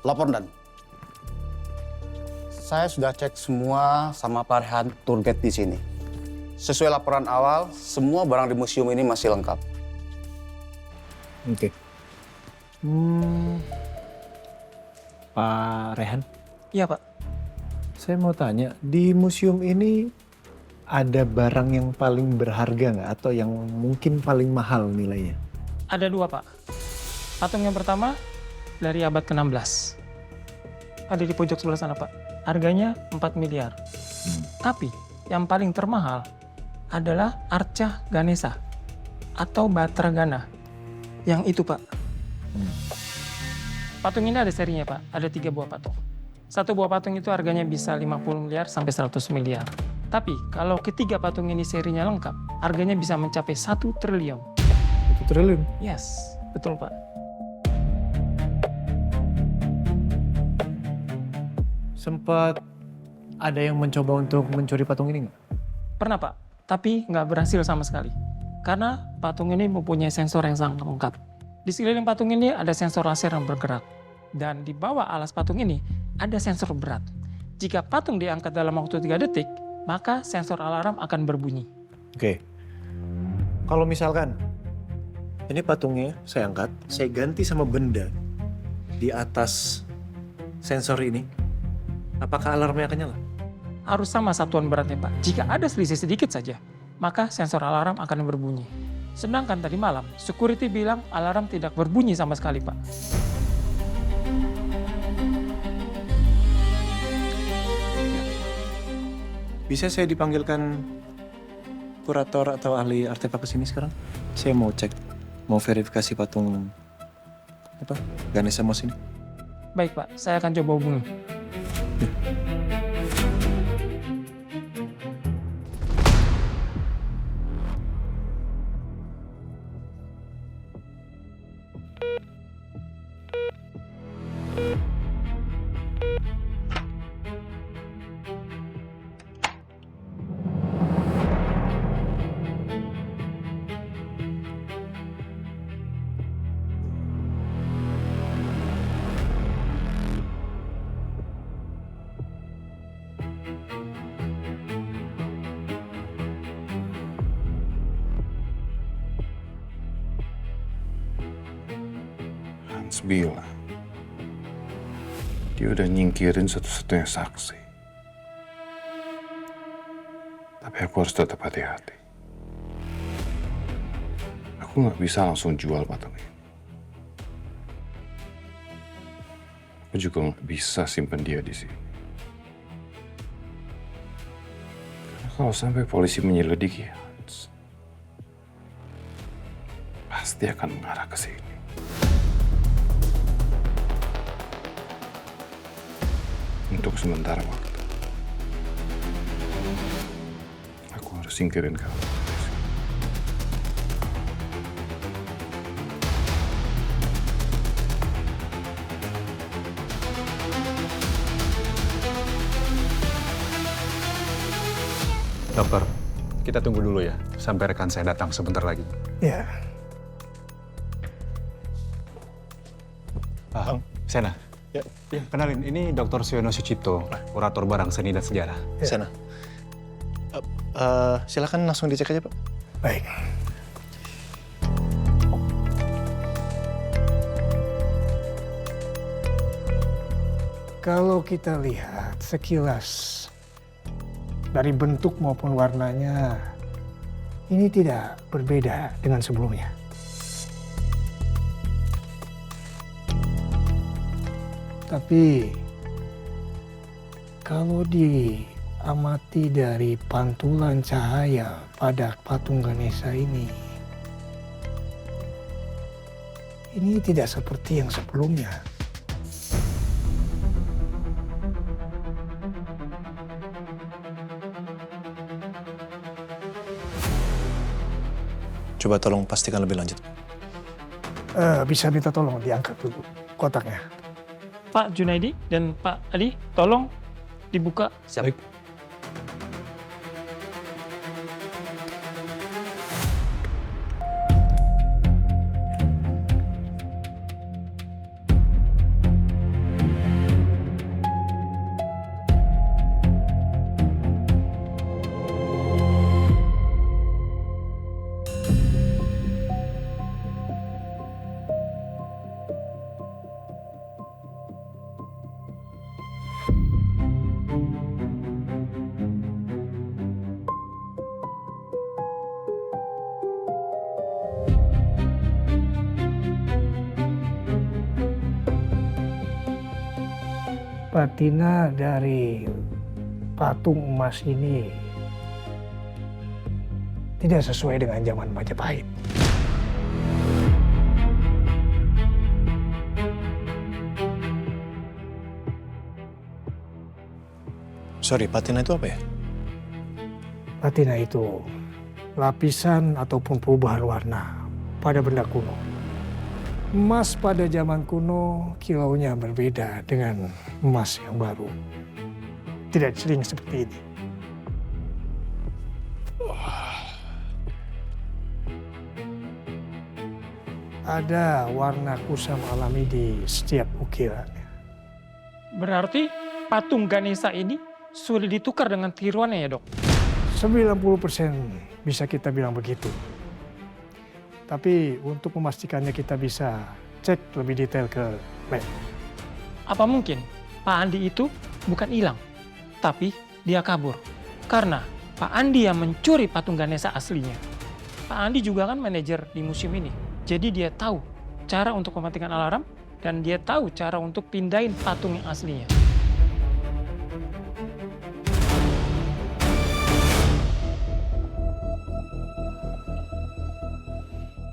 Lapor Dan. Saya sudah cek semua sama Pak Rehan tour guide di sini. Sesuai laporan awal, semua barang di museum ini masih lengkap. Oke. Pak Rehan, Iya, Pak. saya mau tanya, di museum ini ada barang yang paling berharga nggak? Atau yang mungkin paling mahal nilainya? Ada 2, Pak. Patung yang pertama dari abad ke-16. Ada di pojok sebelah sana, Pak. Harganya 4 miliar. Tapi yang paling termahal adalah Arca Ganesha atau Batragana. Yang itu, Pak. Patung ini ada serinya, Pak. Ada 3 buah patung. Satu buah patung itu harganya bisa 50 miliar sampai 100 miliar. Tapi kalau ketiga patung ini serinya lengkap, harganya bisa mencapai 1 triliun. 1 triliun? Yes, betul, Pak. Sempat ada yang mencoba untuk mencuri patung ini nggak? Pernah, Pak. Tapi nggak berhasil sama sekali. Karena patung ini mempunyai sensor yang sangat lengkap. Di sekeliling patung ini ada sensor laser yang bergerak. Dan di bawah alas patung ini ada sensor berat. Jika patung diangkat dalam waktu 3 detik, maka sensor alarm akan berbunyi. Oke. Kalau misalkan ini patungnya saya angkat, saya ganti sama benda di atas sensor ini, apakah alarmnya akan nyala? Harus sama satuan beratnya, Pak. Jika ada selisih sedikit saja, maka sensor alarm akan berbunyi. Sedangkan tadi malam, security bilang alarm tidak berbunyi sama sekali, Pak. Bisa saya dipanggilkan kurator atau ahli artefak ke sini sekarang? Saya mau cek, mau verifikasi patung Ganesha Mos ini. Baik, Pak. Saya akan coba hubungi. Hans bilang dia udah nyingkirin satu-satunya saksi. Tapi aku harus tetap hati-hati. Aku nggak bisa langsung jual patung ini. Aku juga nggak bisa simpen dia di sini. Karena kalau sampai polisi menyelidiki Hans, pasti akan mengarah ke sini. Untuk sementara waktu, aku harus singkirin kamu. Dokter, kita tunggu dulu ya, sampai rekan saya datang sebentar lagi. Ya. Sena. Ya, kenalin, ini Dr. Siono Sucipto, kurator barang seni dan sejarah. Sana. Silakan langsung dicek aja, Pak. Baik. Kalau kita lihat sekilas dari bentuk maupun warnanya, ini tidak berbeda dengan sebelumnya. Tapi kalau diamati dari pantulan cahaya pada patung Ganesha ini tidak seperti yang sebelumnya. Coba tolong pastikan lebih lanjut. Bisa minta tolong diangkat dulu kotaknya. Pak Junaidi dan Pak Adi, tolong dibuka. Baik. patina dari patung emas ini tidak sesuai dengan zaman Majapahit. Sorry, patina itu apa ya? Patina itu lapisan ataupun perubahan warna pada benda kuno. Emas pada zaman kuno kilaunya berbeda dengan emas yang baru. Tidak sering seperti ini. Ada warna kusam alami di setiap ukirannya. Berarti patung Ganesha ini sudah ditukar dengan tiruannya ya, Dok? 90% bisa kita bilang begitu. Tapi untuk memastikannya kita bisa cek lebih detail ke lab. Apa mungkin Pak Andi itu bukan hilang, tapi dia kabur? Karena Pak Andi yang mencuri patung Ganesha aslinya. Pak Andi juga kan manajer di museum ini. Jadi dia tahu cara untuk mematikan alarm dan dia tahu cara untuk pindahin patung yang aslinya.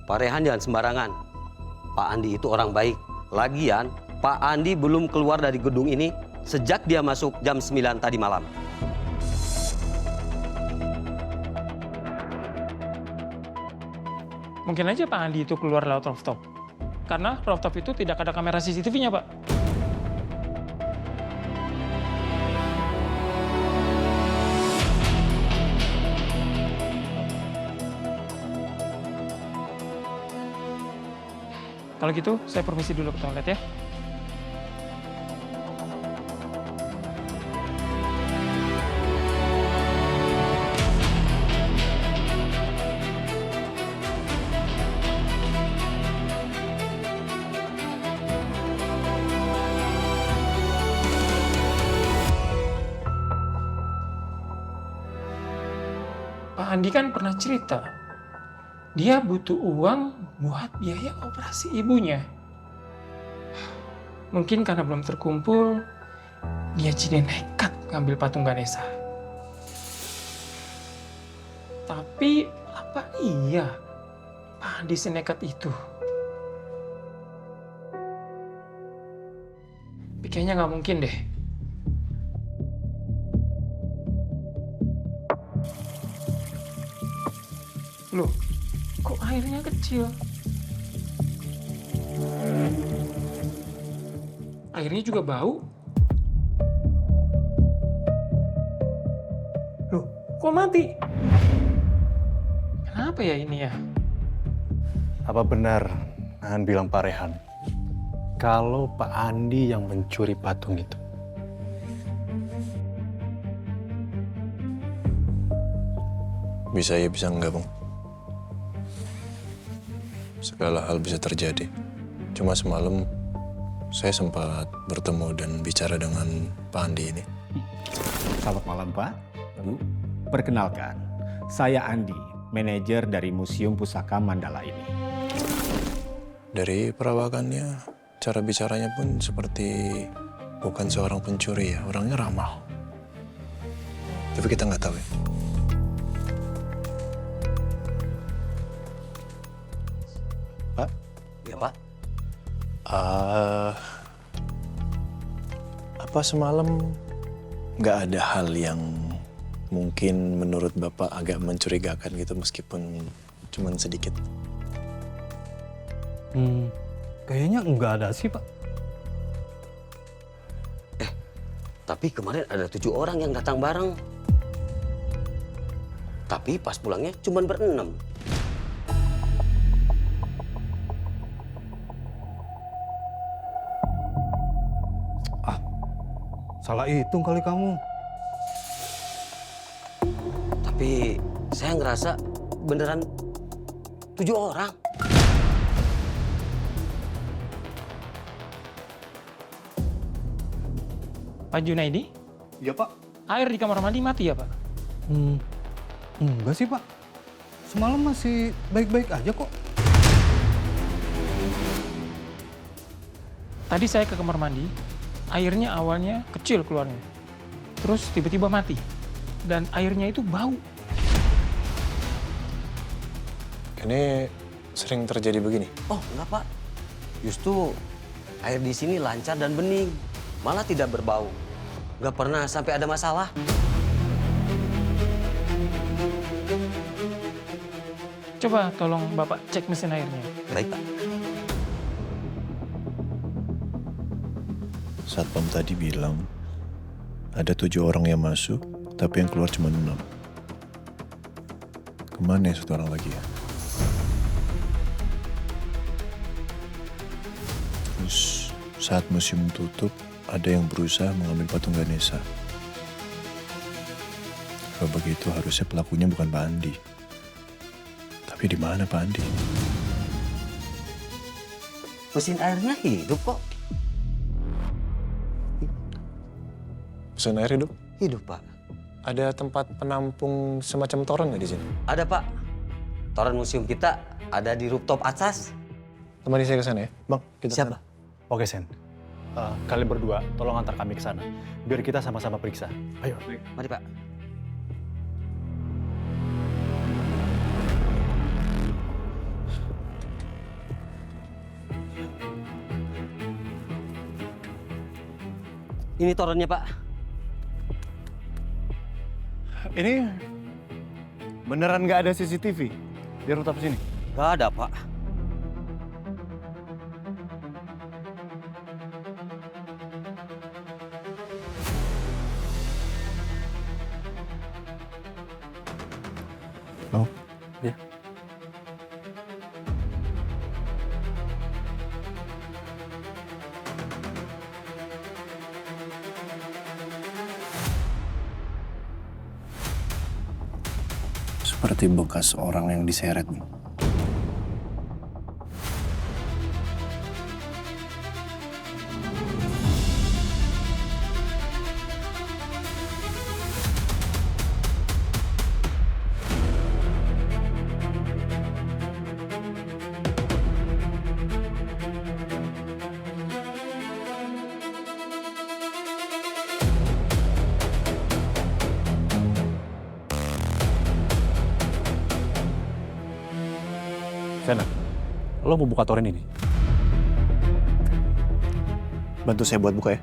Pak Rehan jangan sembarangan. Pak Andi itu orang baik. Lagian, Pak Andi belum keluar dari gedung ini sejak dia masuk jam 9 tadi malam. Mungkin aja Pak Andi itu keluar lewat rooftop. Karena rooftop itu tidak ada kamera CCTV-nya, Pak. Kalau gitu, saya permisi dulu ke toilet ya. Pak Andi kan pernah cerita, dia butuh uang buat biaya operasi ibunya. Mungkin karena belum terkumpul, dia jadi nekat ngambil patung Ganesha. Tapi apa iya Pak Andi senekat itu? Tapi kayaknya nggak mungkin deh. Loh, kok airnya kecil? Airnya juga bau. Loh, kok mati? Kenapa ya ini ya? Apa benar Aan bilang Pak Rehan kalau Pak Andi yang mencuri patung itu? Bisa ya, bisa enggak, Bang. Segala hal bisa terjadi. Cuma semalam saya sempat bertemu dan bicara dengan Pak Andi ini. Selamat malam, Pak. Bu, perkenalkan, saya Andi, manajer dari Museum Pusaka Mandala ini. Dari perawakannya, cara bicaranya pun seperti bukan seorang pencuri ya, orangnya ramah. Tapi kita nggak tahu ya. Pak? Ya, Pak. Apa semalam nggak ada hal yang mungkin menurut Bapak agak mencurigakan gitu meskipun cuman sedikit? Kayaknya enggak ada sih, Pak. Tapi kemarin ada 7 orang yang datang bareng. Tapi pas pulangnya cuma ber-6. Salah hitung kali kamu. Tapi saya ngerasa beneran 7 orang. Pak Junaidi, Iya, Pak. air di kamar mandi mati ya, Pak? Enggak sih, Pak. Semalam masih baik-baik aja kok. Tadi saya ke kamar mandi, Airnya awalnya kecil keluarnya, terus tiba-tiba mati. Dan airnya itu bau. Ini sering terjadi begini. Oh, enggak, Pak. Justru air di sini lancar dan bening, malah tidak berbau. Nggak pernah sampai ada masalah. Coba tolong Bapak cek mesin airnya. Baik, Pak. Satpam tadi bilang ada 7 orang yang masuk, tapi yang keluar cuma 6. Kemana ya 1 orang lagi ya? Terus saat museum tutup, ada yang berusaha mengambil patung Ganesha. Kalau begitu harusnya pelakunya bukan Pak Andi. Tapi di mana Pak Andi? Mesin airnya hidup kok. Mesin air hidup? Hidup, Pak. Ada tempat penampung semacam toren nggak di sini? Ada, Pak. Toren museum kita ada di rooftop atas. Temani saya ke sana ya, Bang. Kita Siapa? sana. Oke, Sen. Kalian berdua, tolong antar kami ke sana. Biar kita sama-sama periksa. Ayo. Mari, Pak. Ini torennya, Pak. Ini beneran nggak ada CCTV di rooftop sini? Nggak ada, Pak. Oh, Ya. seperti bekas orang yang diseret nih. Sena, lo mau buka toren ini? Bantu saya buat buka ya.